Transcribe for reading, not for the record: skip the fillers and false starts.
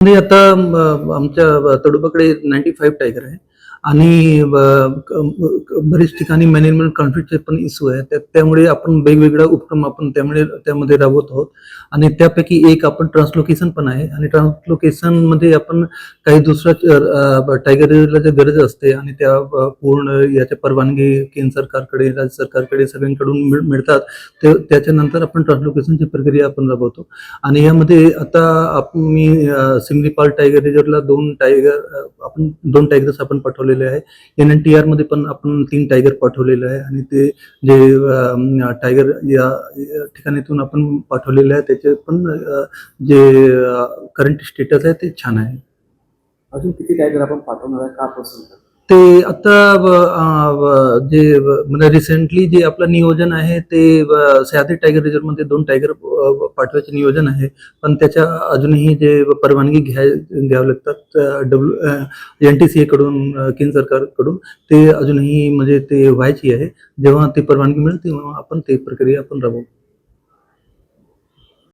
म्हणजे आता आमच्या तडोबाकडे 95 टायगर आहे आणि बरेच ठिकाणी मॅनेजमेंट कॉन्फ्लिक्टचे पण इश्यू आहे. त्यामुळे आपण वेगवेगळा उपक्रम आपण त्यामध्ये राबवत आहोत आणि त्यापैकी एक आपण ट्रान्सलोकेशन पण आहे आणि ट्रान्सलोकेशनमध्ये आपण काही दुसऱ्या टायगर रिझर्व्हला जे गरज असते आणि त्या पूर्ण याच्या परवानगी केंद्र सरकारकडे, राज्य सरकारकडे सगळ्यांकडून मिळतात. त्याच्यानंतर आपण ट्रान्सलोकेशनची प्रक्रिया आपण राबवतो आणि यामध्ये आता मी सिमलीपाल टायगर रिझर्वला आपण 2 टायगर्स आपण पाठवलेले आहे. NNTR मध्ये पण आपण 3 टायगर पाठवलेले आहे आणि ते जे टायगर या ठिकाणातून आपण पाठवलेले आहे त्याचे पण जे करंट स्टेटस आहे ते छान आहे. अजून किती टायगर आपण पाठवणार आहे, का पसंत? ते आता जे म्हणजे रिसेंटली जे आपलं नियोजन आहे ते सह्याद्री टायगर रिझर्वमध्ये 2 टायगर पाठवायचे नियोजन आहे. पण त्याच्या अजूनही जे परवानगी घ्यावी लागतात NTCA कडून, केंद्र सरकारकडून ते अजूनही म्हणजे ते व्हायची आहे. जेव्हा ती परवानगी मिळेल तेव्हा आपण ते प्रक्रिया आपण राबवू.